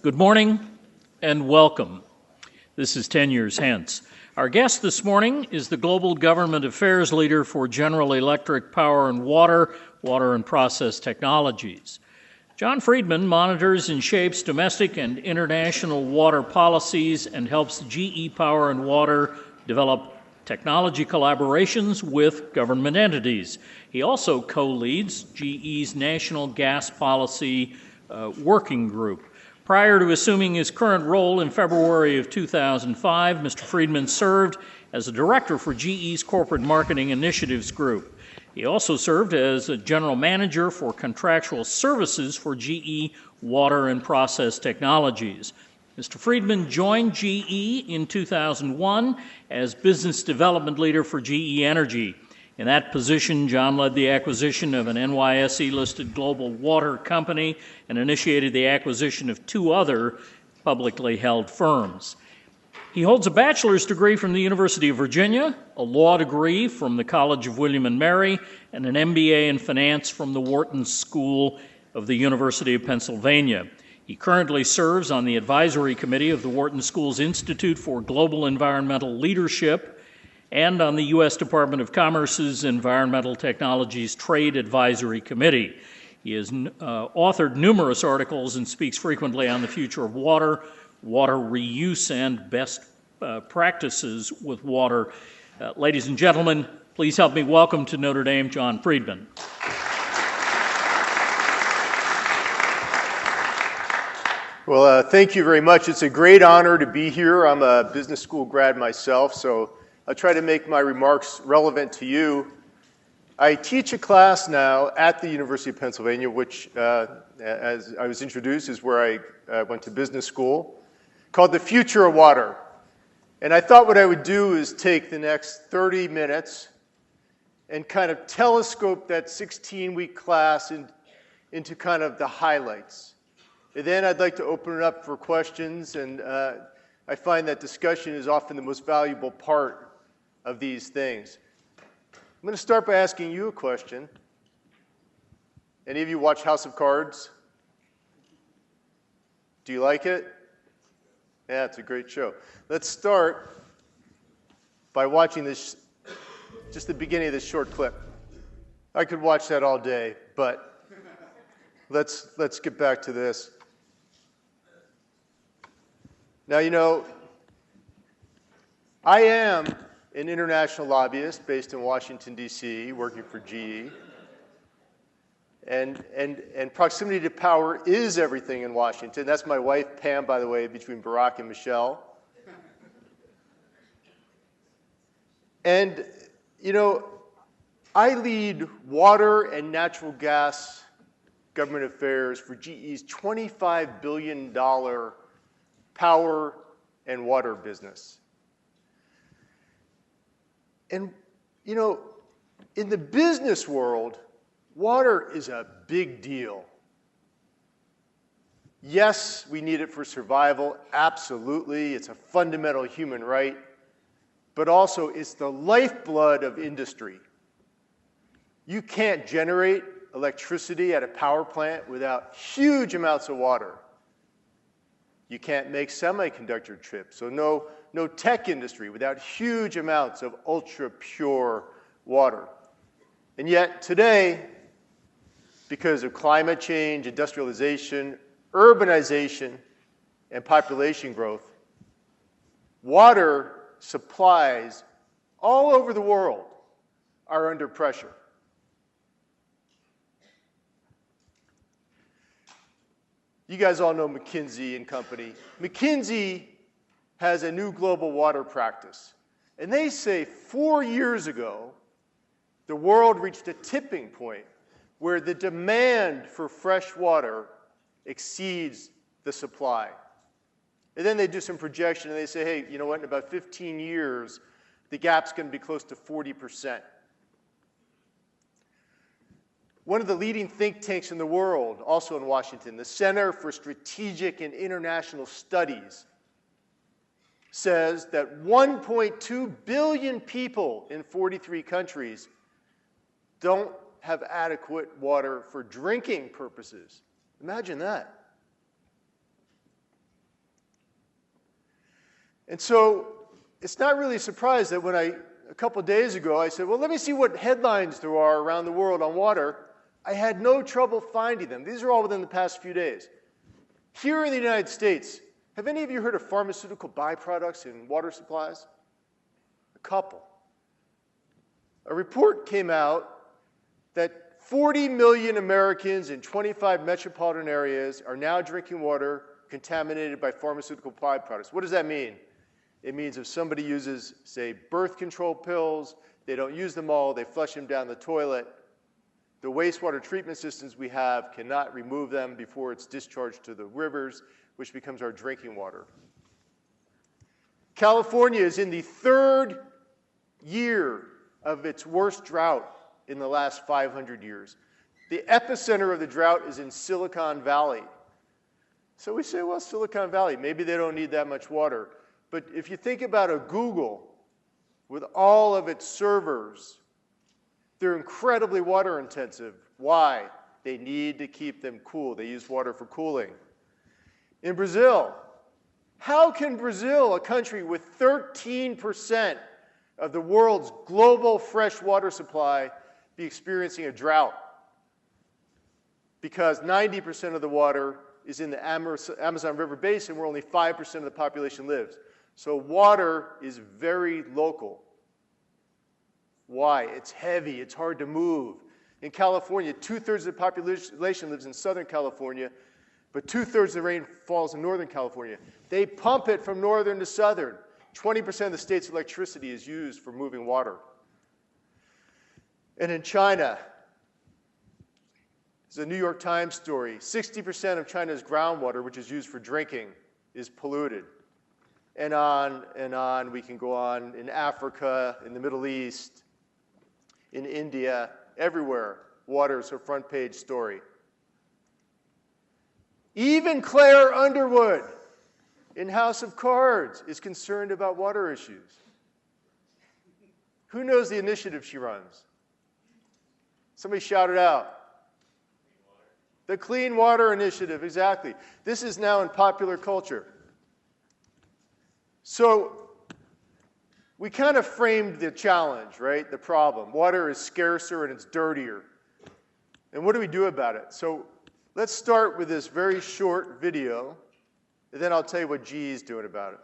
Good morning and welcome. This is 10 Years Hence. Our guest this morning is the Global Government Affairs Leader for General Electric Power and Water and Process Technologies. Jon Freedman monitors and shapes domestic and international water policies and helps GE Power and Water develop technology collaborations with government entities. He also co-leads GE's National Gas Policy Working Group. Prior to assuming his current role in February of 2005, Mr. Freedman served as a director for GE's Corporate Marketing Initiatives Group. He also served as a general manager for contractual services for GE Water and Process Technologies. Mr. Freedman joined GE in 2001 as business development leader for GE Energy. In that position, Jon led the acquisition of an NYSE-listed global water company and initiated the acquisition of two other publicly held firms. He holds a bachelor's degree from the University of Virginia, a law degree from the College of William & Mary, and an MBA in finance from the Wharton School of the University of Pennsylvania. He currently serves on the advisory committee of the Wharton School's Institute for Global Environmental Leadership and on the U.S. Department of Commerce's Environmental Technologies Trade Advisory Committee. He has authored numerous articles and speaks frequently on the future of water reuse, and best practices with water. Ladies and gentlemen, please help me welcome to Notre Dame, Jon Freedman. Well, thank you very much. It's a great honor to be here. I'm a business school grad myself, so I'll try to make my remarks relevant to you. I teach a class now at the University of Pennsylvania, which, as I was introduced, is where I went to business school, called The Future of Water. And I thought what I would do is take the next 30 minutes and kind of telescope that 16-week class into kind of the highlights. And then I'd like to open it up for questions, and I find that discussion is often the most valuable part of these things. I'm going to start by asking you a question. Any of you watch House of Cards? Do you like it? Yeah, it's a great show. Let's start by watching this, just the beginning of this short clip. I could watch that all day, but let's get back to this. Now, you know, I am an international lobbyist based in Washington, D.C., working for GE. And proximity to power is everything in Washington. That's my wife, Pam, by the way, between Barack and Michelle. And, you know, I lead water and natural gas government affairs for GE's $25 billion power and water business. And, you know, in the business world, water is a big deal. Yes, we need it for survival, absolutely. It's a fundamental human right. But also, it's the lifeblood of industry. You can't generate electricity at a power plant without huge amounts of water. You can't make semiconductor chips, so no tech industry without huge amounts of ultra-pure water. And yet today, because of climate change, industrialization, urbanization, and population growth, water supplies all over the world are under pressure. You guys all know McKinsey and Company. McKinsey has a new global water practice. And they say 4 years ago, the world reached a tipping point where the demand for fresh water exceeds the supply. And then they do some projection and they say, hey, you know what, in about 15 years, the gap's going to be close to 40%. One of the leading think tanks in the world, also in Washington, the Center for Strategic and International Studies, says that 1.2 billion people in 43 countries don't have adequate water for drinking purposes. Imagine that. And so it's not really a surprise that when a couple days ago, I said, well, let me see what headlines there are around the world on water. I had no trouble finding them. These are all within the past few days. Here in the United States, have any of you heard of pharmaceutical byproducts in water supplies? A couple. A report came out that 40 million Americans in 25 metropolitan areas are now drinking water contaminated by pharmaceutical byproducts. What does that mean? It means if somebody uses, say, birth control pills, they don't use them all, they flush them down the toilet, the wastewater treatment systems we have cannot remove them before it's discharged to the rivers, which becomes our drinking water. California is in the 3rd year of its worst drought in the last 500 years. The epicenter of the drought is in Silicon Valley. So we say, well, Silicon Valley, maybe they don't need that much water. But if you think about a Google with all of its servers, they're incredibly water intensive. Why? They need to keep them cool. They use water for cooling. In Brazil, how can Brazil, a country with 13% of the world's global fresh water supply, be experiencing a drought? Because 90% of the water is in the Amazon River Basin, where only 5% of the population lives. So water is very local. Why? It's heavy, it's hard to move. In California, 2/3 of the population lives in Southern California, but 2/3 of the rain falls in Northern California. They pump it from northern to southern. 20% of the state's electricity is used for moving water. And in China, it's a New York Times story. 60% of China's groundwater, which is used for drinking, is polluted. And on we can go on. In Africa, in the Middle East, in India, everywhere, water is a front page story. Even Claire Underwood in House of Cards is concerned about water issues. Who knows the initiative she runs? Somebody shout it out. The Clean Water Initiative, exactly. This is now in popular culture. So we kind of framed the challenge, right? The problem. Water is scarcer and it's dirtier. And what do we do about it? So let's start with this very short video, and then I'll tell you what GE is doing about it.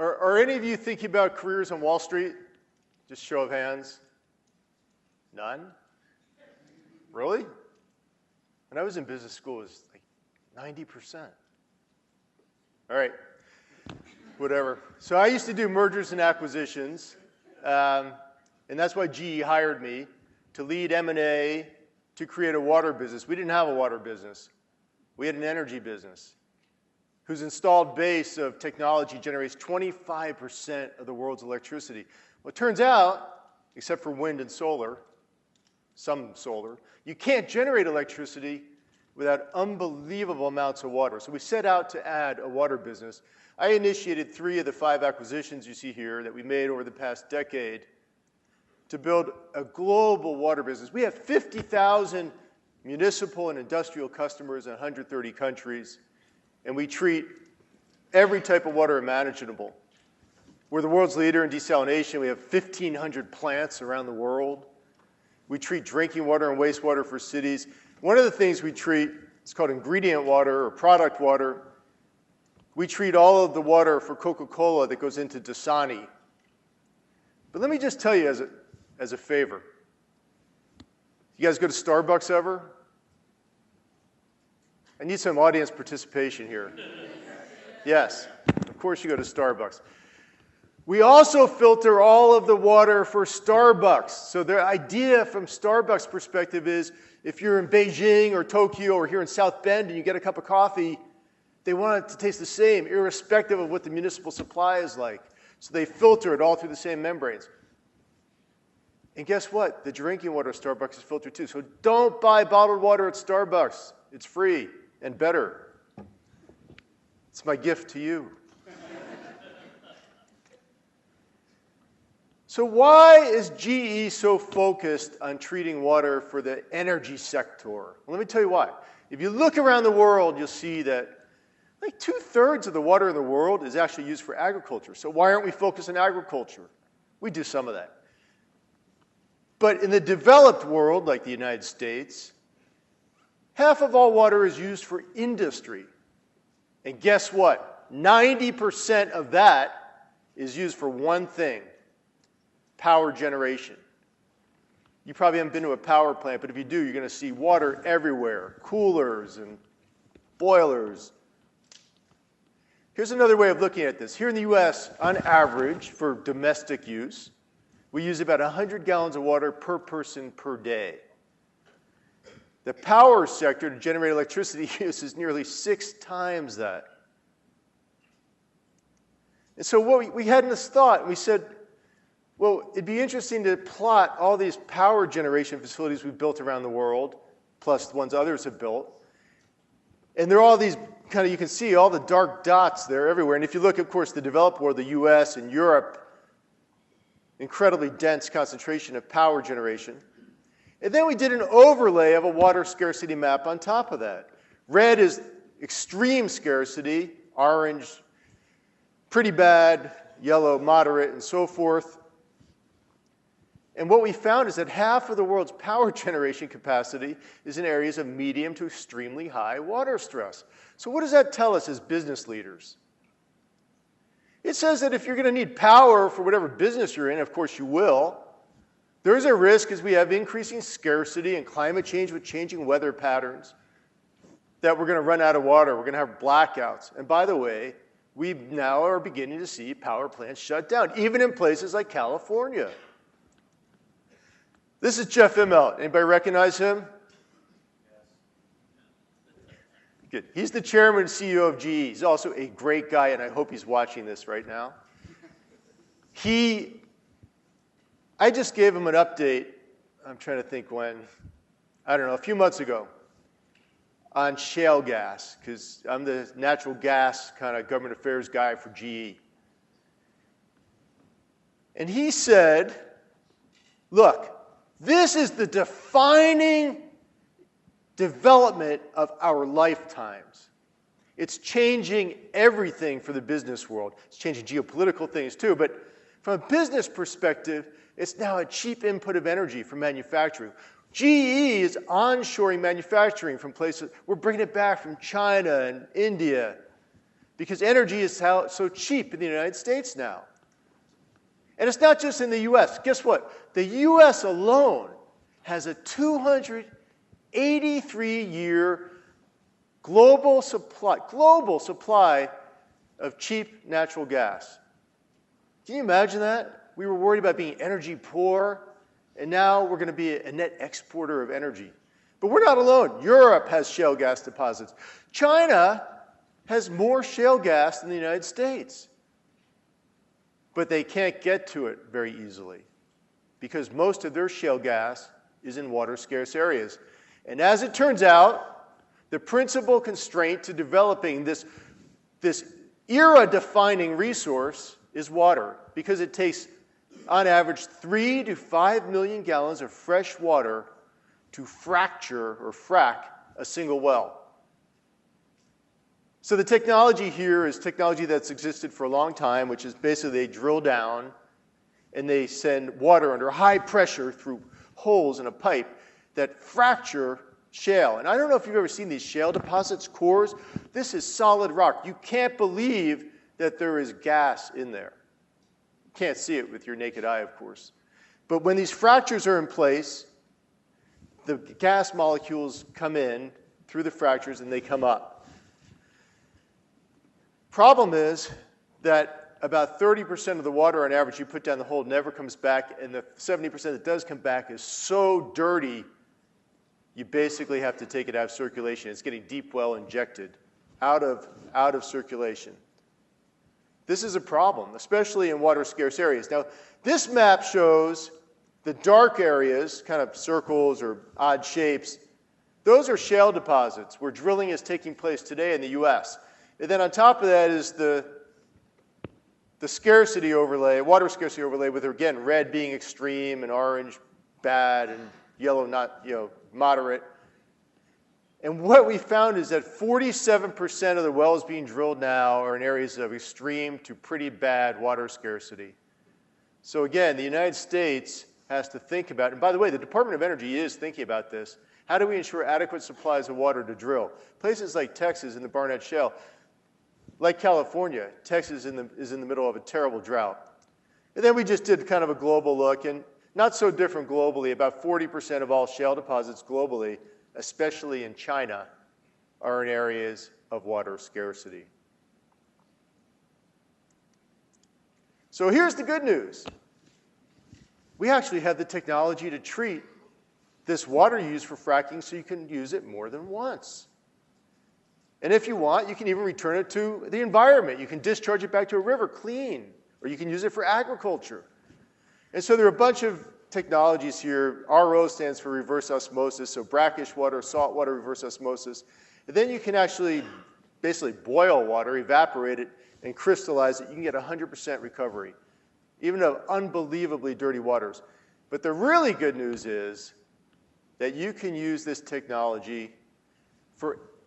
Are any of you thinking about careers on Wall Street? Just show of hands. None? Really? When I was in business school, it was like 90%. All right, whatever. So I used to do mergers and acquisitions, and that's why GE hired me to lead M&A to create a water business. We didn't have a water business. We had an energy business whose installed base of technology generates 25% of the world's electricity. Well, it turns out, except for wind and solar, some solar, you can't generate electricity without unbelievable amounts of water. So we set out to add a water business. I initiated 3 of the 5 acquisitions you see here that we made over the past decade to build a global water business. We have 50,000 municipal and industrial customers in 130 countries. And we treat every type of water imaginable. We're the world's leader in desalination. We have 1,500 plants around the world. We treat drinking water and wastewater for cities. One of the things we treat, it's called ingredient water or product water. We treat all of the water for Coca-Cola that goes into Dasani. But let me just tell you as a favor. You guys go to Starbucks ever? I need some audience participation here. Yes, of course you go to Starbucks. We also filter all of the water for Starbucks. So the idea from Starbucks' perspective is if you're in Beijing or Tokyo or here in South Bend and you get a cup of coffee, they want it to taste the same, irrespective of what the municipal supply is like. So they filter it all through the same membranes. And guess what? The drinking water at Starbucks is filtered too. So don't buy bottled water at Starbucks. It's free and better. It's my gift to you. So why is GE so focused on treating water for the energy sector? Well, let me tell you why. If you look around the world, you'll see that like 2/3 of the water in the world is actually used for agriculture. So why aren't we focused on agriculture? We do some of that. But in the developed world, like the United States, half of all water is used for industry. And guess what? 90% of that is used for one thing: power generation. You probably haven't been to a power plant, but if you do, you're going to see water everywhere, coolers and boilers. Here's another way of looking at this. Here in the U.S., on average, for domestic use, we use about 100 gallons of water per person per day. The power sector to generate electricity uses nearly 6 times that. And so what we had in this thought, we said, well, it'd be interesting to plot all these power generation facilities we've built around the world, plus the ones others have built. And they're all these kind of, you can see all the dark dots there everywhere. And if you look, of course, the developed world, the US and Europe, incredibly dense concentration of power generation. And then we did an overlay of a water scarcity map on top of that. Red is extreme scarcity, orange, pretty bad, yellow, moderate, and so forth. And what we found is that half of the world's power generation capacity is in areas of medium to extremely high water stress. So what does that tell us as business leaders? It says that if you're going to need power for whatever business you're in, of course you will, there is a risk as we have increasing scarcity and climate change with changing weather patterns that we're going to run out of water. We're going to have blackouts. And by the way, we now are beginning to see power plants shut down, even in places like California. This is Jeff Immelt. Anybody recognize him? Good. He's the chairman and CEO of GE. He's also a great guy, and I hope he's watching this right now. I just gave him an update, I'm trying to think when, I don't know, a few months ago, on shale gas, because I'm the natural gas kind of government affairs guy for GE. And he said, look, this is the defining development of our lifetimes. It's changing everything for the business world. It's changing geopolitical things too, but from a business perspective, it's now a cheap input of energy for manufacturing. GE is onshoring manufacturing from places. We're bringing it back from China and India because energy is so cheap in the United States now. And it's not just in the U.S. Guess what? The U.S. alone has a 283-year global supply of cheap natural gas. Can you imagine that? We were worried about being energy poor, and now we're going to be a net exporter of energy. But we're not alone. Europe has shale gas deposits. China has more shale gas than the United States. But they can't get to it very easily because most of their shale gas is in water-scarce areas. And as it turns out, the principal constraint to developing this era-defining resource is water, because it takes, on average, 3 to 5 million gallons of fresh water to fracture or frack a single well. So the technology here is technology that's existed for a long time, which is basically they drill down and they send water under high pressure through holes in a pipe that fracture shale. And I don't know if you've ever seen these shale deposits, cores. This is solid rock. You can't believe that there is gas in there. You can't see it with your naked eye, of course. But when these fractures are in place, the gas molecules come in through the fractures and they come up. Problem is that about 30% of the water on average you put down the hole never comes back, and the 70% that does come back is so dirty you basically have to take it out of circulation. It's getting deep well injected out of circulation. This is a problem, especially in water-scarce areas. Now, this map shows the dark areas, kind of circles or odd shapes. Those are shale deposits where drilling is taking place today in the U.S. And then on top of that is the scarcity overlay, water scarcity overlay, with, again, red being extreme and orange bad and yellow not, moderate. And what we found is that 47% of the wells being drilled now are in areas of extreme to pretty bad water scarcity. So again, the United States has to think about, and by the way, the Department of Energy is thinking about this. How do we ensure adequate supplies of water to drill? Places like Texas in the Barnett Shale, like California, Texas is in the middle of a terrible drought. And then we just did kind of a global look, and not so different globally. About 40% of all shale deposits globally, especially in China, are in areas of water scarcity. So here's the good news. We actually have the technology to treat this water used for fracking so you can use it more than once. And if you want, you can even return it to the environment. You can discharge it back to a river clean, or you can use it for agriculture. And so there are a bunch of technologies here. RO stands for reverse osmosis, so brackish water, salt water, reverse osmosis. And then you can actually basically boil water, evaporate it, and crystallize it. You can get 100% recovery, even of unbelievably dirty waters. But the really good news is that you can use this technology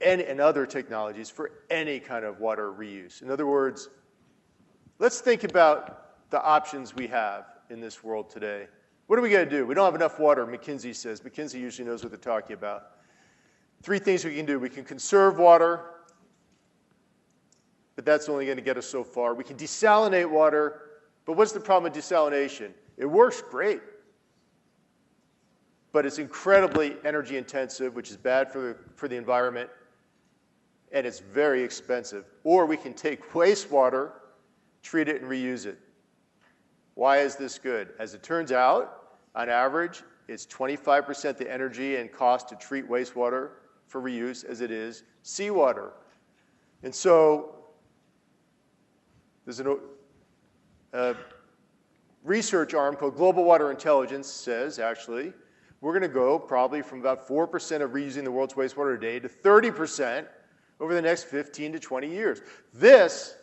and other technologies for any kind of water reuse. In other words, let's think about the options we have in this world today. What are we going to do? We don't have enough water, McKinsey says. McKinsey usually knows what they're talking about. 3 things we can do. We can conserve water, but that's only going to get us so far. We can desalinate water, but what's the problem with desalination? It works great, but it's incredibly energy intensive, which is bad for the environment, and it's very expensive. Or we can take wastewater, treat it, and reuse it. Why is this good? As it turns out, on average, it's 25% the energy and cost to treat wastewater for reuse as it is seawater. And so there's a research arm called Global Water Intelligence says, actually, we're going to go probably from about 4% of reusing the world's wastewater today to 30% over the next 15 to 20 years. This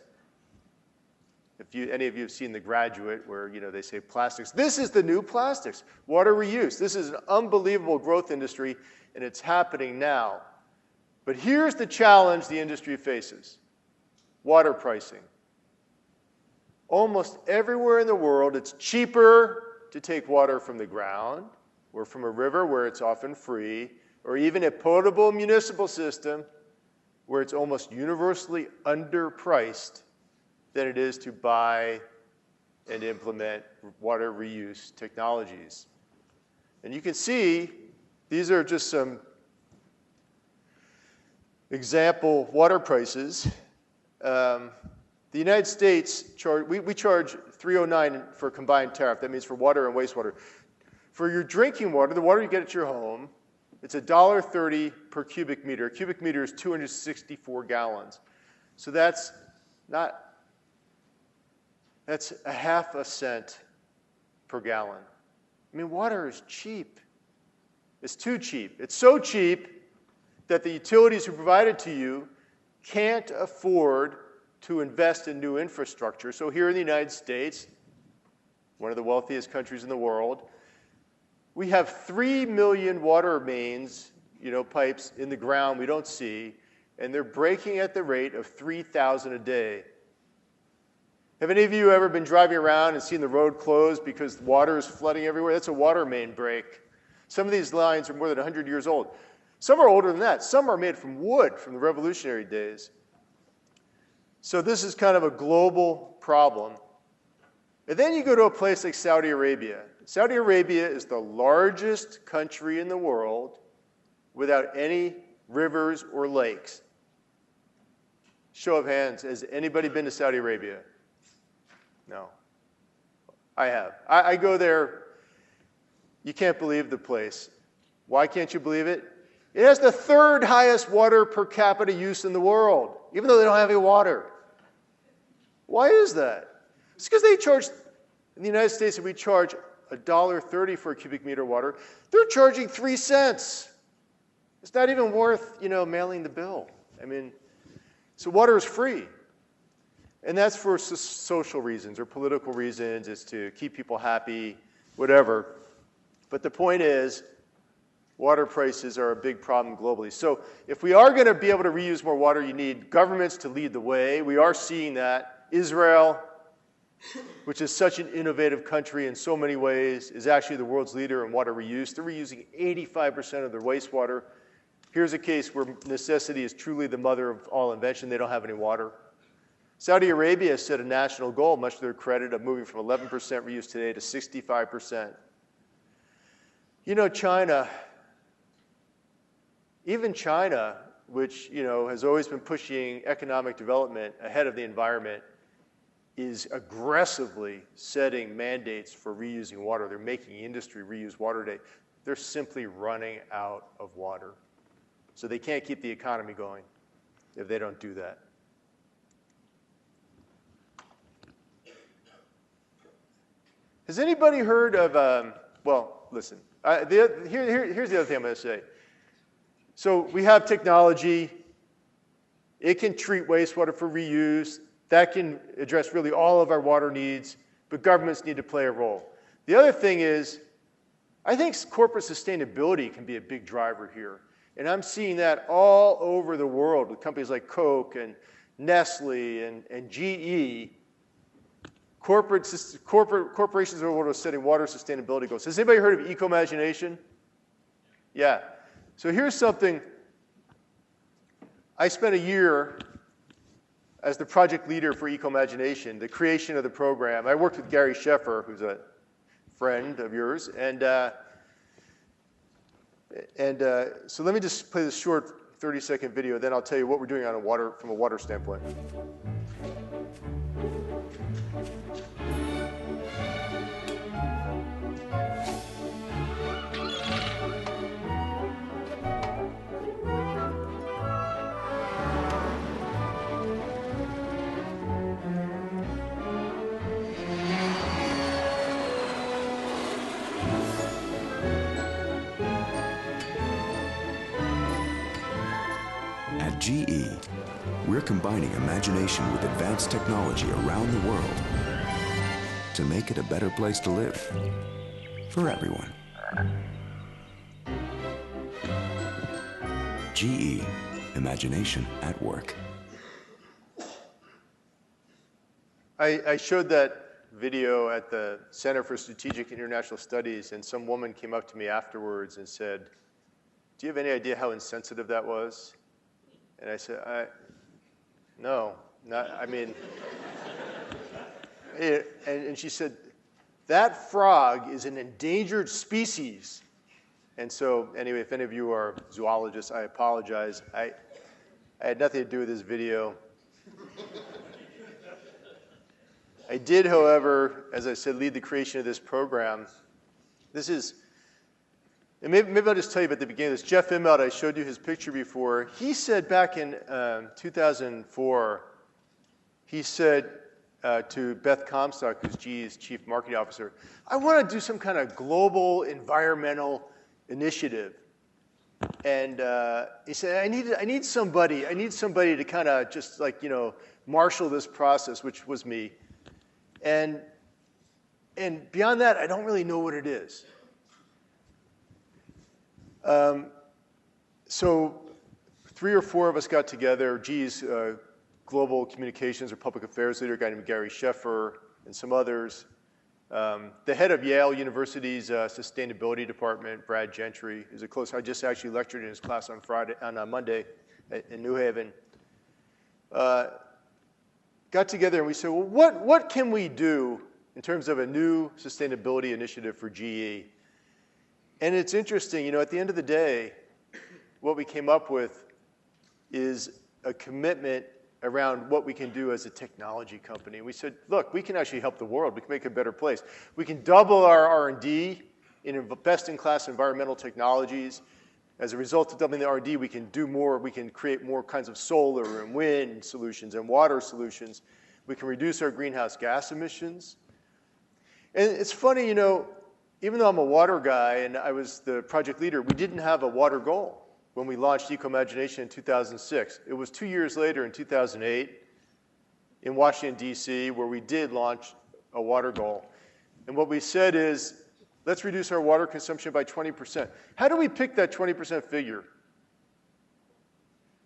If any of you have seen The Graduate, where they say plastics, this is the new plastics, water reuse. This is an unbelievable growth industry, and it's happening now. But here's the challenge the industry faces: water pricing. Almost everywhere in the world, it's cheaper to take water from the ground or from a river where it's often free, or even a potable municipal system where it's almost universally underpriced than it is to buy and implement water reuse technologies. And you can see these are just some example water prices. The United States, we charge $3.09 for a combined tariff. That means for water and wastewater. For your drinking water, the water you get at your home, it's $1.30 per cubic meter. A cubic meter is 264 gallons. So that's a half a cent per gallon. I mean, water is cheap. It's too cheap. It's so cheap that the utilities who provide it to you can't afford to invest in new infrastructure. So here in the United States, one of the wealthiest countries in the world, we have 3 million water mains, pipes in the ground we don't see, and they're breaking at the rate of 3,000 a day. Have any of you ever been driving around and seen the road closed because water is flooding everywhere? That's a water main break. Some of these lines are more than 100 years old. Some are older than that. Some are made from wood from the Revolutionary days. So this is kind of a global problem. And then you go to a place like Saudi Arabia. Saudi Arabia is the largest country in the world without any rivers or lakes. Show of hands, has anybody been to Saudi Arabia? No. I have. I go there. You can't believe the place. Why can't you believe it? It has the third highest water per capita use in the world, even though they don't have any water. Why is that? It's because they charge, in the United States, if we charge $1.30 for a cubic meter of water, they're charging 3 cents. It's not even worth, mailing the bill. I mean, so water is free. And that's for social reasons or political reasons. It's to keep people happy, whatever. But the point is, water prices are a big problem globally. So if we are going to be able to reuse more water, you need governments to lead the way. We are seeing that. Israel, which is such an innovative country in so many ways, is actually the world's leader in water reuse. They're reusing 85% of their wastewater. Here's a case where necessity is truly the mother of all invention. They don't have any water. Saudi Arabia set a national goal, much to their credit, of moving from 11% reuse today to 65%. China, even China, which has always been pushing economic development ahead of the environment, is aggressively setting mandates for reusing water. They're making industry reuse water today. They're simply running out of water. So they can't keep the economy going if they don't do that. Has anybody heard of, listen, here's the other thing I'm going to say. So we have technology. It can treat wastewater for reuse. That can address really all of our water needs, but governments need to play a role. The other thing is, I think corporate sustainability can be a big driver here. And I'm seeing that all over the world with companies like Coke and Nestle and GE. Corporations are over to setting water sustainability goals. Has anybody heard of eco-imagination? Yeah. So here's something. I spent a year as the project leader for eco-imagination, the creation of the program. I worked with Gary Sheffer, who's a friend of yours, and so let me just play this short 30-second video, then I'll tell you what we're doing from a water standpoint. At GE, we're combining imagination with advanced technology around the world to make it a better place to live for everyone. GE, imagination at work. I showed that video at the Center for Strategic International Studies, and some woman came up to me afterwards and said, "Do you have any idea how insensitive that was?" And I said, "No, not, I mean," and she said, "That frog is an endangered species." And so, anyway, if any of you are zoologists, I apologize. I had nothing to do with this video. I did, however, as I said, lead the creation of this program. This is, and maybe I'll just tell you about the beginning of this. Jeff Immelt, I showed you his picture before. He said back in 2004, he said to Beth Comstock, who's GE's chief marketing officer, "I want to do some kind of global environmental initiative." And he said, I need somebody to kind of just like, marshal this process, which was me. And beyond that, I don't really know what it is. So 3 or 4 of us got together. GE's global communications or public affairs leader, a guy named Gary Sheffer, and some others. The head of Yale University's sustainability department, Brad Gentry, is a close. I just actually lectured in his class on Monday in New Haven. Got together and we said, well, what can we do in terms of a new sustainability initiative for GE? And it's interesting, at the end of the day, what we came up with is a commitment around what we can do as a technology company. We said, look, we can actually help the world. We can make it a better place. We can double our R&D in best-in-class environmental technologies. As a result of doubling the R&D, we can do more. We can create more kinds of solar and wind solutions and water solutions. We can reduce our greenhouse gas emissions. And it's funny, even though I'm a water guy and I was the project leader, we didn't have a water goal when we launched Eco-Imagination in 2006. It was 2 years later in 2008 in Washington, D.C., where we did launch a water goal. And what we said is, let's reduce our water consumption by 20%. How do we pick that 20% figure?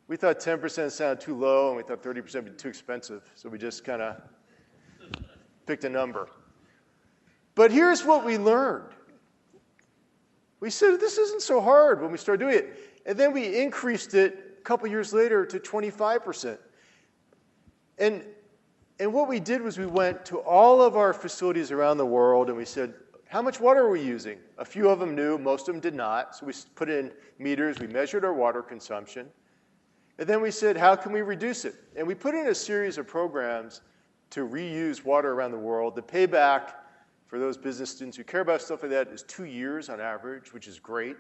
We thought 10% sounded too low, and we thought 30% would be too expensive. So we just kind of picked a number. But here's what we learned. We said, this isn't so hard when we started doing it. And then we increased it a couple years later to 25%. And what we did was we went to all of our facilities around the world, and we said, how much water are we using? A few of them knew, most of them did not. So we put in meters, we measured our water consumption. And then we said, how can we reduce it? And we put in a series of programs to reuse water around the world. The payback for those business students who care about stuff like that is 2 years on average, which is great.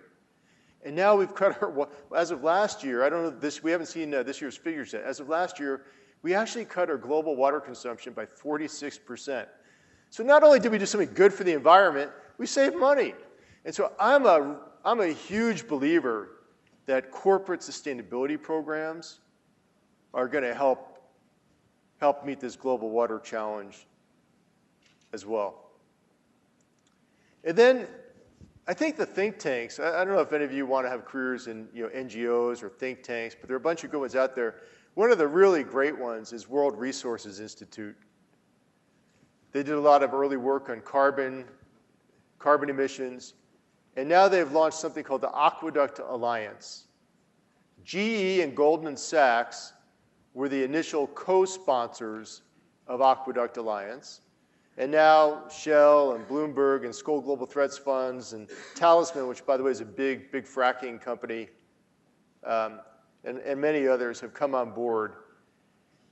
And now we've cut our, as of last year, I don't know this, we haven't seen this year's figures yet. As of last year, we actually cut our global water consumption by 46%. So not only did we do something good for the environment, we saved money. And so I'm a huge believer that corporate sustainability programs are going to help meet this global water challenge as well. And then I think the think tanks, I don't know if any of you want to have careers in NGOs or think tanks, but there are a bunch of good ones out there. One of the really great ones is World Resources Institute. They did a lot of early work on carbon emissions, and now they've launched something called the Aqueduct Alliance. GE and Goldman Sachs were the initial co-sponsors of Aqueduct Alliance. And now Shell and Bloomberg and Skoll Global Threats Funds and Talisman, which, by the way, is a big fracking company, and many others have come on board.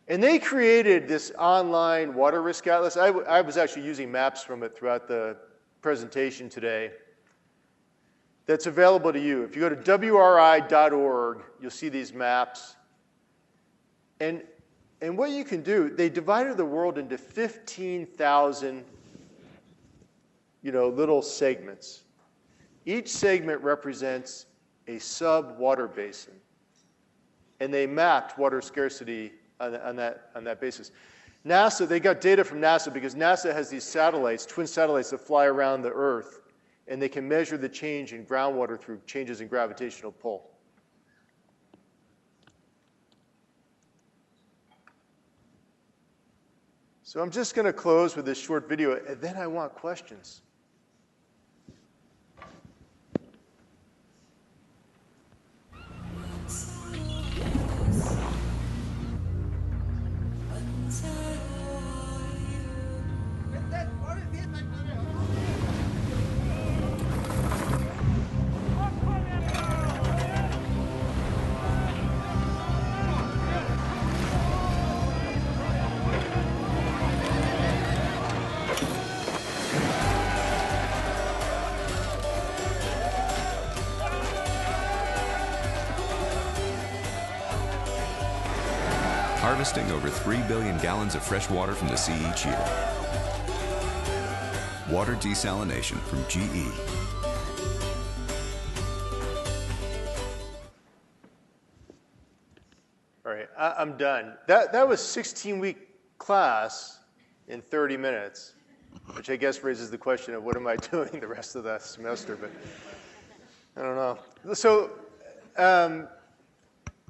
And they created this online water risk atlas. I was actually using maps from it throughout the presentation today. That's available to you. If you go to wri.org, you'll see these maps. And what you can do, they divided the world into 15,000 little segments. Each segment represents a sub-water basin. and they mapped water scarcity on that basis. NASA, they got data from NASA because NASA has these satellites, twin satellites that fly around the Earth, and they can measure the change in groundwater through changes in gravitational pull. So I'm just going to close with this short video, and then I want questions. Harvesting over 3 billion gallons of fresh water from the sea each year. Water desalination from GE. All right, I'm done. That was 16-week class in 30 minutes, which I guess raises the question of what am I doing the rest of the semester, but I don't know. So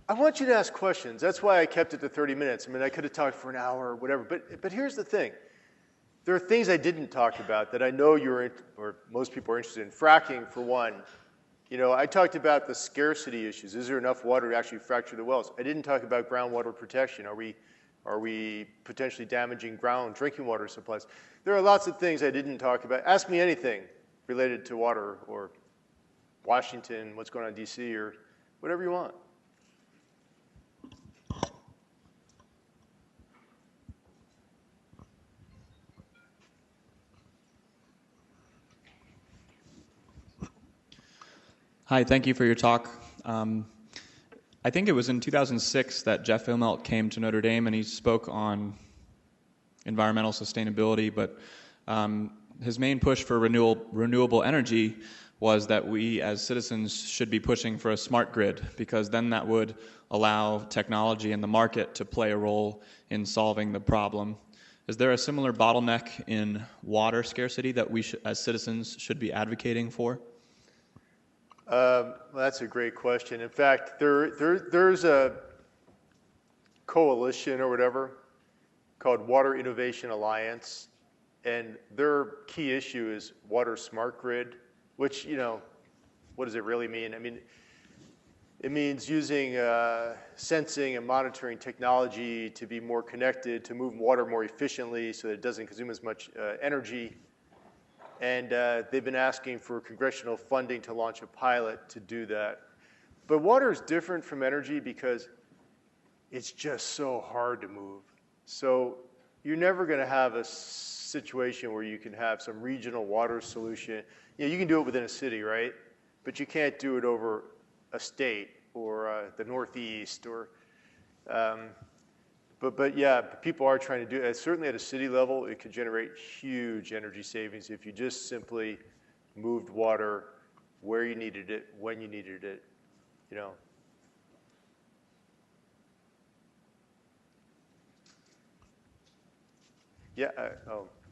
I want you to ask questions. That's why I kept it to 30 minutes. I mean, I could have talked for an hour or whatever, but here's the thing. There are things I didn't talk about that I know or most people are interested in. Fracking, for one. You know, I talked about the scarcity issues. Is there enough water to actually fracture the wells? I didn't talk about groundwater protection. Are we potentially damaging drinking water supplies? There are lots of things I didn't talk about. Ask me anything related to water or Washington, what's going on in DC, or whatever you want. Hi, thank you for your talk. I think it was in 2006 that Jeff Immelt came to Notre Dame and he spoke on environmental sustainability, but his main push for renewable energy was that we as citizens should be pushing for a smart grid, because then that would allow technology and the market to play a role in solving the problem. Is there a similar bottleneck in water scarcity that we as citizens should be advocating for? Well, that's a great question. In fact, there's a coalition or whatever called Water Innovation Alliance, and their key issue is water smart grid, which, you know, what does it really mean? I mean, it means using sensing and monitoring technology to be more connected, to move water more efficiently so that it doesn't consume as much energy. And they've been asking for congressional funding to launch a pilot to do that. But water is different from energy because it's just so hard to move. So you're never going to have a situation where you can have some regional water solution. You know, you can do it within a city, right? But you can't do it over a state or the Northeast or But yeah, people are trying to do it. Certainly at a city level, it could generate huge energy savings if you just simply moved water where you needed it, when you needed it, you know. Yeah,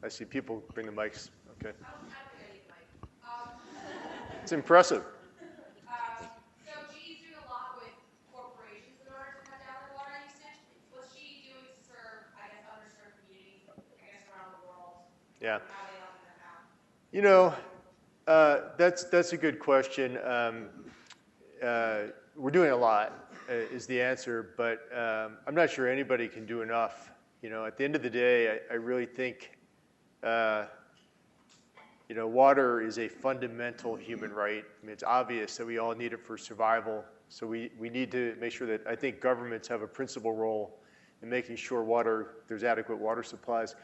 I see people bring the mics. Okay. It's impressive. Yeah. You know, that's a good question. We're doing a lot, is the answer, but I'm not sure anybody can do enough. You know, at the end of the day, I really think, you know, water is a fundamental human right. I mean, it's obvious that we all need it for survival. So we need to make sure that, I think governments have a principal role in making sure there's adequate water supplies.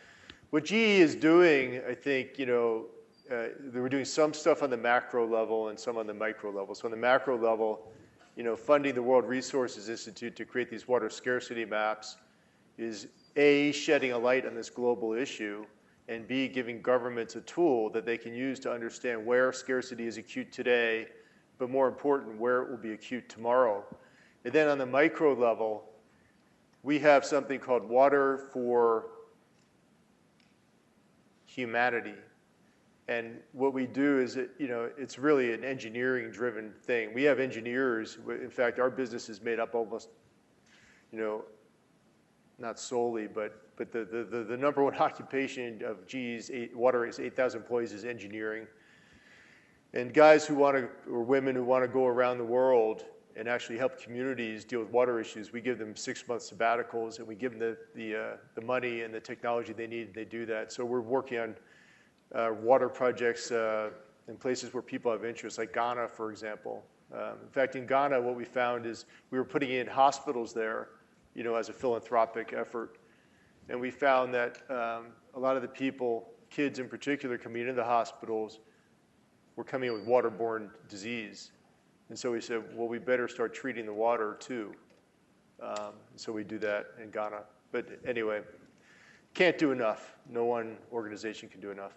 What GE is doing, I think, you know, they were doing some stuff on the macro level and some on the micro level. So on the macro level, you know, funding the World Resources Institute to create these water scarcity maps is A, shedding a light on this global issue, and B, giving governments a tool that they can use to understand where scarcity is acute today, but more important, where it will be acute tomorrow. And then on the micro level, we have something called Water for Humanity. And what we do is, it's really an engineering-driven thing. We have engineers. In fact, our business is made up almost, not solely, but the number one occupation of GE's water is 8,000 employees is engineering. And guys who want to, or women who want to go around the world and actually help communities deal with water issues, we give them 6-month sabbaticals, and we give them the money and the technology they need, and they do that. So we're working on water projects in places where people have interest, like Ghana, for example. In fact, in Ghana, what we found is we were putting in hospitals there, as a philanthropic effort. And we found that a lot of the people, kids in particular, coming into the hospitals were coming in with waterborne disease. And so we said, well, we better start treating the water too. So we do that in Ghana. But anyway, can't do enough. No one organization can do enough.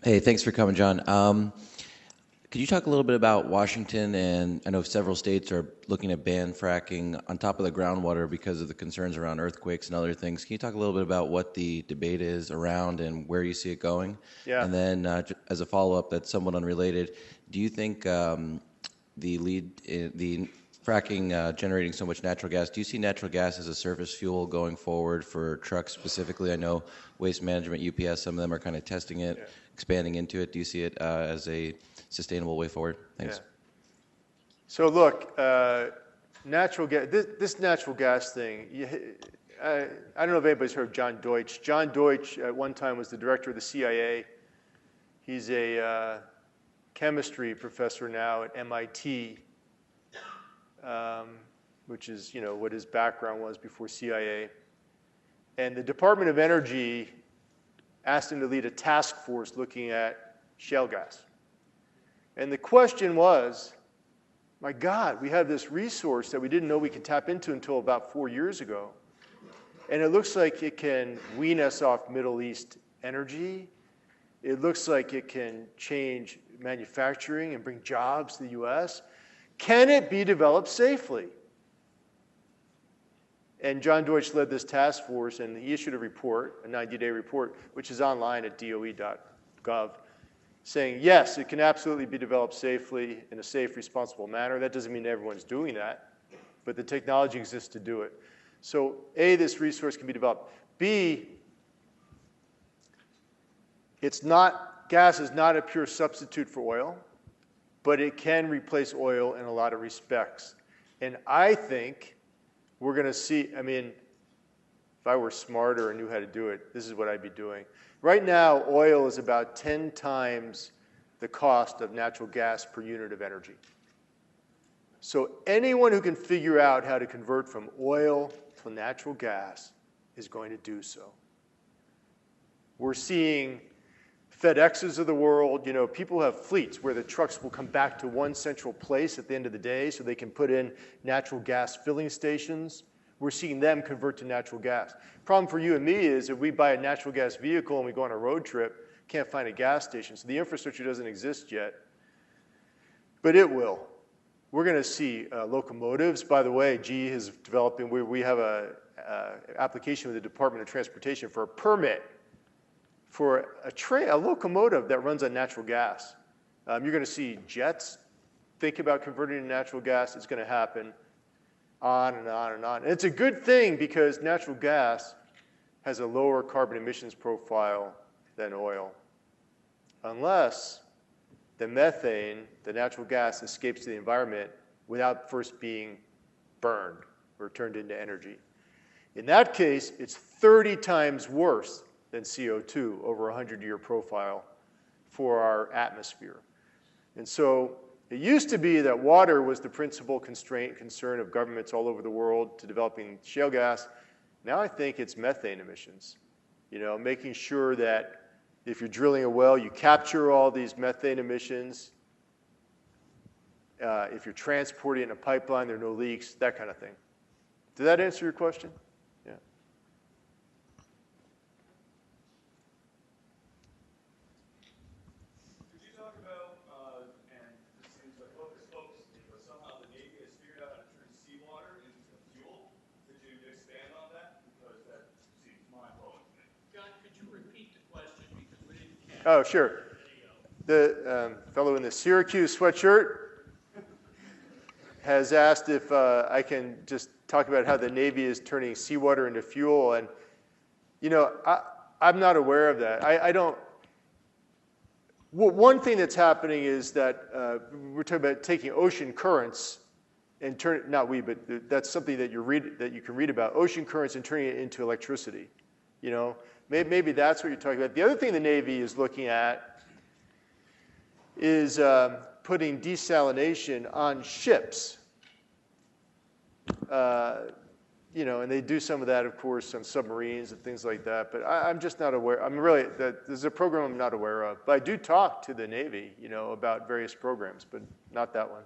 Hey, thanks for coming, John. Could you talk a little bit about Washington? And I know several states are looking at ban fracking on top of the groundwater because of the concerns around earthquakes and other things. Can you talk a little bit about what the debate is around and where you see it going? Yeah. And then as a follow-up that's somewhat unrelated, do you think the fracking generating so much natural gas, do you see natural gas as a surface fuel going forward for trucks specifically? I know Waste Management, UPS, some of them are kind of testing it, expanding into it. Do you see it as a sustainable way forward? Thanks. Yeah. So look, natural gas. This natural gas thing. I don't know if anybody's heard of John Deutsch. John Deutsch at one time was the director of the CIA. He's a chemistry professor now at MIT, which is what his background was before CIA. And the Department of Energy asked him to lead a task force looking at shale gas. And the question was, my God, we have this resource that we didn't know we could tap into until about 4 years ago. And it looks like it can wean us off Middle East energy. It looks like it can change manufacturing and bring jobs to the US. Can it be developed safely? And John Deutsch led this task force, and he issued a report, a 90-day report, which is online at DOE.gov, saying, yes, it can absolutely be developed safely in a safe, responsible manner. That doesn't mean everyone's doing that, but the technology exists to do it. So A, this resource can be developed. B, gas is not a pure substitute for oil, but it can replace oil in a lot of respects. And I think we're going to see, if I were smarter and knew how to do it, this is what I'd be doing. Right now, oil is about 10 times the cost of natural gas per unit of energy. So anyone who can figure out how to convert from oil to natural gas is going to do so. We're seeing FedExes of the world, people have fleets where the trucks will come back to one central place at the end of the day so they can put in natural gas filling stations. We're seeing them convert to natural gas. Problem for you and me is if we buy a natural gas vehicle and we go on a road trip, can't find a gas station. So the infrastructure doesn't exist yet, but it will. We're going to see locomotives. By the way, GE is developing, we have an application with the Department of Transportation for a permit for a locomotive that runs on natural gas. You're going to see jets think about converting to natural gas. It's going to happen. On and on and on. And it's a good thing because natural gas has a lower carbon emissions profile than oil. Unless the methane, the natural gas, escapes to the environment without first being burned or turned into energy. In that case, it's 30 times worse than CO2 over a 100-year profile for our atmosphere. And so it used to be that water was the principal concern of governments all over the world to developing shale gas. Now I think it's methane emissions. Making sure that if you're drilling a well, you capture all these methane emissions. If you're transporting it in a pipeline, there are no leaks, that kind of thing. Did that answer your question? Yeah. Could you talk about, and this seems like focus folks, Oh, sure. The fellow in the Syracuse sweatshirt has asked if I can just talk about how the Navy is turning seawater into fuel. And, I'm not aware of that. I don't. Well, one thing that's happening is that we're talking about taking ocean currents and not we, but that's something that you can read about, ocean currents and turning it into electricity. Maybe that's what you're talking about. The other thing the Navy is looking at is putting desalination on ships. And they do some of that, of course, on submarines and things like that. But I'm just not aware. There's a program I'm not aware of. But I do talk to the Navy, about various programs, but not that one.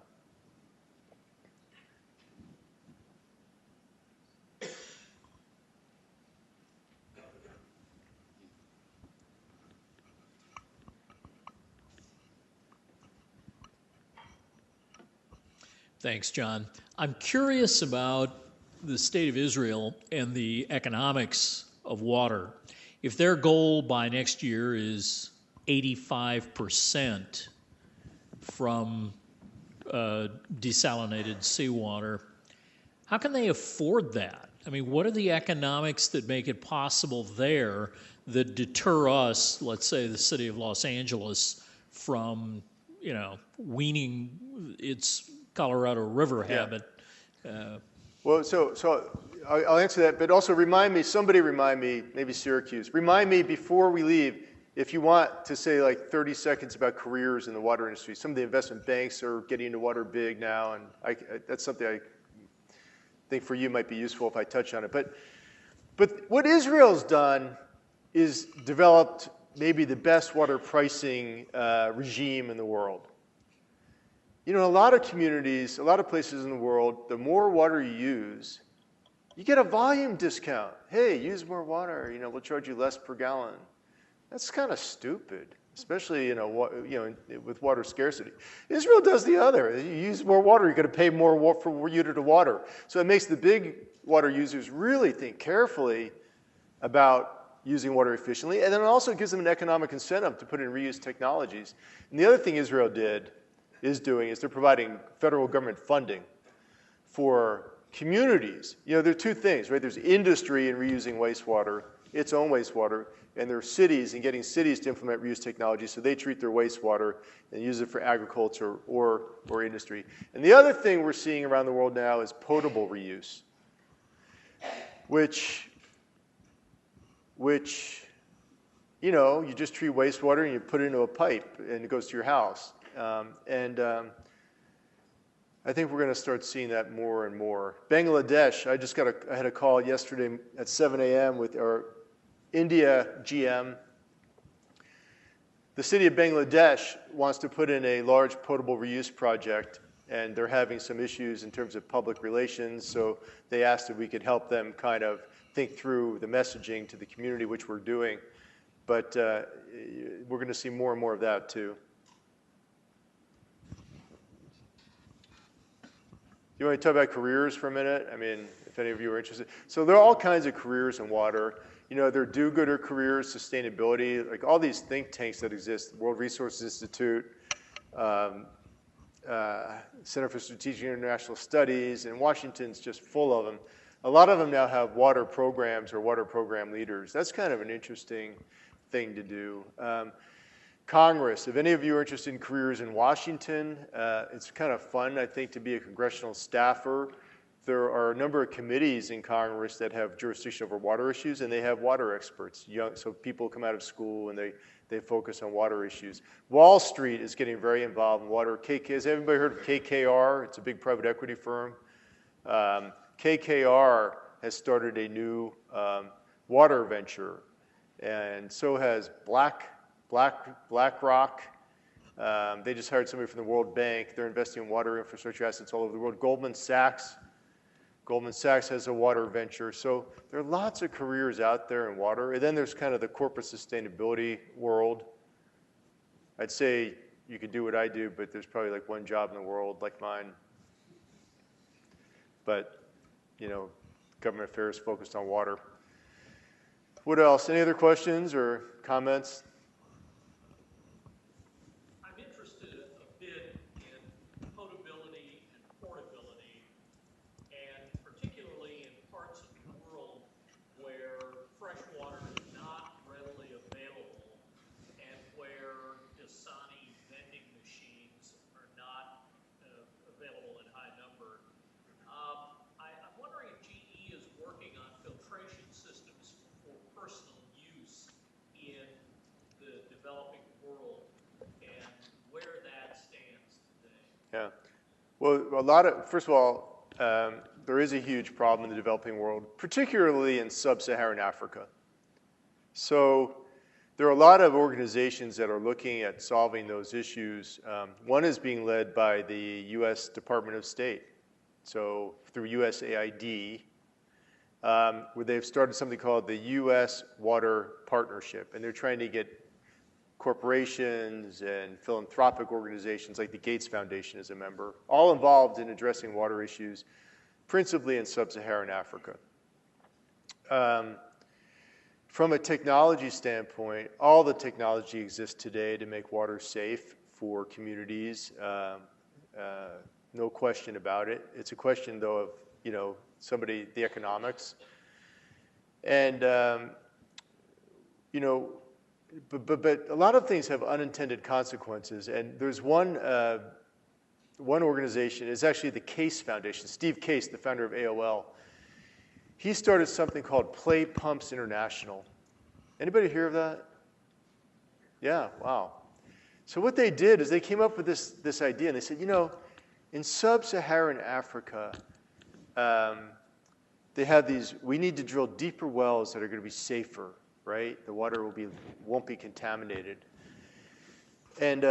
Thanks, John. I'm curious about the state of Israel and the economics of water. If their goal by next year is 85% from desalinated seawater, how can they afford that? I mean, what are the economics that make it possible there that deter us, let's say the city of Los Angeles, from, weaning its Colorado River habit? Well, so I'll answer that, but also somebody remind me, maybe Syracuse, remind me before we leave, if you want to say like 30 seconds about careers in the water industry. Some of the investment banks are getting into water big now, and that's something I think for you might be useful if I touch on it. But what Israel's done is developed maybe the best water pricing regime in the world. A lot of communities, a lot of places in the world, the more water you use, you get a volume discount. Hey, use more water, we'll charge you less per gallon. That's kind of stupid, especially with water scarcity. Israel does the other. You use more water, you're going to pay more for unit of water. So it makes the big water users really think carefully about using water efficiently, and then it also gives them an economic incentive to put in reuse technologies. And the other thing Israel is they're providing federal government funding for communities. There are two things, right? There's industry in reusing wastewater, its own wastewater, and there are cities and getting cities to implement reuse technology so they treat their wastewater and use it for agriculture or industry. And the other thing we're seeing around the world now is potable reuse, which you just treat wastewater and you put it into a pipe and it goes to your house. I think we're going to start seeing that more and more. Bangladesh, I had a call yesterday at 7 a.m. with our India GM. The city of Bangladesh wants to put in a large potable reuse project, and they're having some issues in terms of public relations, so they asked if we could help them kind of think through the messaging to the community, which we're doing. But we're going to see more and more of that, too. You want to talk about careers for a minute? I mean, if any of you are interested. So there are all kinds of careers in water. There are do-gooder careers, sustainability, like all these think tanks that exist, World Resources Institute, Center for Strategic International Studies, and Washington's just full of them. A lot of them now have water programs or water program leaders. That's kind of an interesting thing to do. Congress, if any of you are interested in careers in Washington, it's kind of fun, I think, to be a congressional staffer. There are a number of committees in Congress that have jurisdiction over water issues, and they have water experts. So people come out of school and they focus on water issues. Wall Street is getting very involved in water. Has everybody heard of KKR? It's a big private equity firm. KKR has started a new water venture, and so has BlackRock. They just hired somebody from the World Bank. They're investing in water infrastructure assets all over the world. Goldman Sachs has a water venture. So there are lots of careers out there in water. And then there's kind of the corporate sustainability world. I'd say you could do what I do, but there's probably like one job in the world like mine. But, government affairs focused on water. What else? Any other questions or comments? Yeah. Well, first of all, there is a huge problem in the developing world, particularly in sub-Saharan Africa. So there are a lot of organizations that are looking at solving those issues. One is being led by the U.S. Department of State, so through USAID, where they've started something called the U.S. Water Partnership, and they're trying to get corporations and philanthropic organizations like the Gates Foundation as a member, all involved in addressing water issues, principally in sub-Saharan Africa. From a technology standpoint, all the technology exists today to make water safe for communities, no question about it. It's a question, though, of the economics, and but a lot of things have unintended consequences, and there's one organization. It's actually the Case Foundation. Steve Case, the founder of AOL, he started something called Play Pumps International. Anybody hear of that? Yeah, wow. So what they did is they came up with this idea, and they said, in sub-Saharan Africa, they have we need to drill deeper wells that are going to be safer, right? The water won't be contaminated. And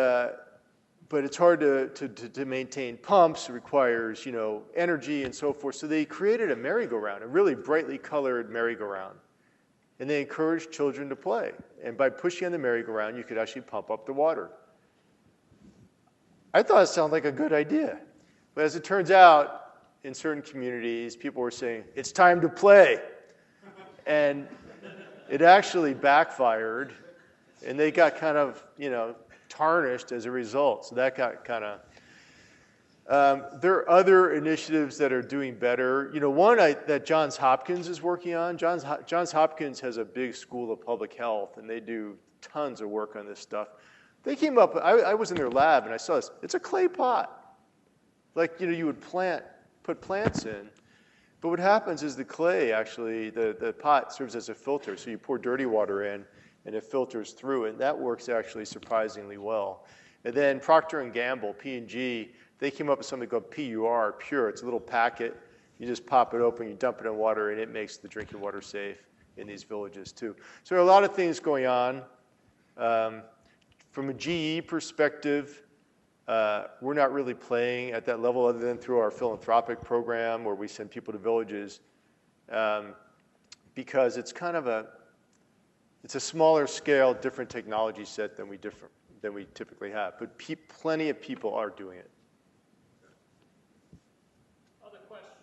but it's hard to maintain pumps. It requires energy and so forth. So they created a merry-go-round, a really brightly colored merry-go-round, and they encouraged children to play. And by pushing on the merry-go-round, you could actually pump up the water. I thought it sounded like a good idea, but as it turns out, in certain communities, people were saying it's time to play, and it actually backfired, and they got kind of tarnished as a result. So that got kind of. There are other initiatives that are doing better. One that Johns Hopkins is working on. Johns Hopkins has a big school of public health, and they do tons of work on this stuff. They came up. I was in their lab, and I saw this. It's a clay pot, like you would put plants in. But what happens is the clay actually, the pot serves as a filter. So you pour dirty water in, and it filters through, and that works actually surprisingly well. And then Procter & Gamble, P&G, they came up with something called PUR, Pure. It's a little packet. You just pop it open, you dump it in water, and it makes the drinking water safe in these villages too. So there are a lot of things going on. From a GE perspective, we're not really playing at that level other than through our philanthropic program where we send people to villages because it's kind of it's a smaller scale, different technology set than we typically have. But plenty of people are doing it. Other questions?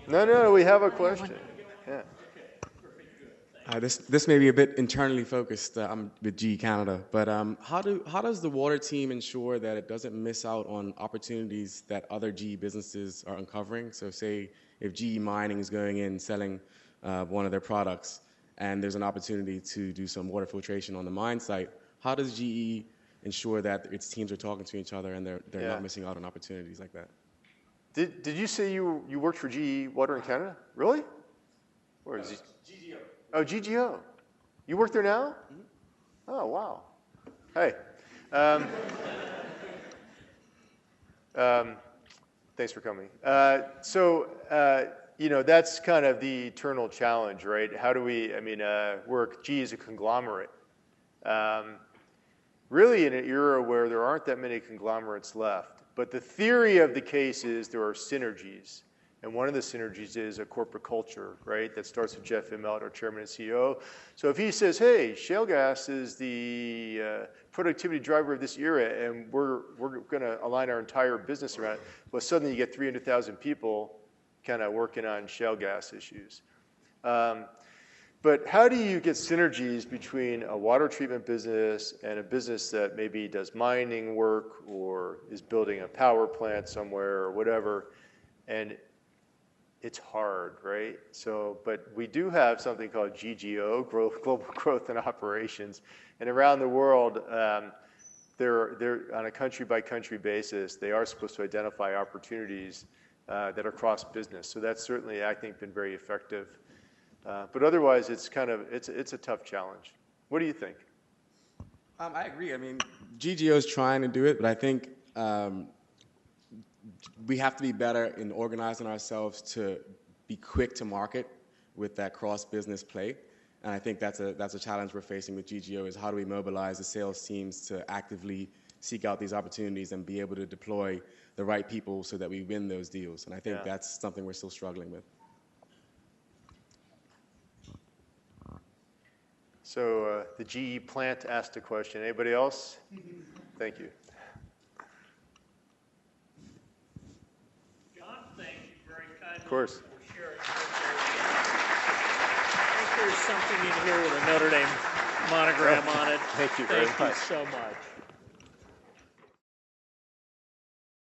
No, we have a question. Yeah. This may be a bit internally focused. I'm with GE Canada, but how does the water team ensure that it doesn't miss out on opportunities that other GE businesses are uncovering? So, say if GE Mining is going in selling one of their products, and there's an opportunity to do some water filtration on the mine site, how does GE ensure that its teams are talking to each other and they're not missing out on opportunities like that? Did you say you worked for GE Water in Canada? Really? Or is it GGO? Oh, GGO. You work there now? Mm-hmm. Oh, wow. Hey. Thanks for coming. That's kind of the eternal challenge, right? How do we, GE is a conglomerate. Really in an era where there aren't that many conglomerates left. But the theory of the case is there are synergies. And one of the synergies is a corporate culture, right, that starts with Jeff Immelt, our chairman and CEO. So if he says, hey, shale gas is the productivity driver of this era, and we're going to align our entire business around it, well, suddenly you get 300,000 people kind of working on shale gas issues. But how do you get synergies between a water treatment business and a business that maybe does mining work or is building a power plant somewhere or whatever? And it's hard, right? So, but we do have something called GGO, Global Growth and Operations, and around the world, they're on a country-by-country basis. They are supposed to identify opportunities that are cross-business. So that's certainly, I think, been very effective. But otherwise, it's a tough challenge. What do you think? I agree. I mean, GGO is trying to do it, but I think we have to be better in organizing ourselves to be quick to market with that cross-business play. And I think that's a challenge we're facing with GGO, is how do we mobilize the sales teams to actively seek out these opportunities and be able to deploy the right people so that we win those deals. And I think that's something we're still struggling with. So the GE plant asked a question. Anybody else? Thank you. John, thank you very kindly. Of course. For sharing. I think there's something in here with a Notre Dame monogram on it. Thank you very much. Thank you so much.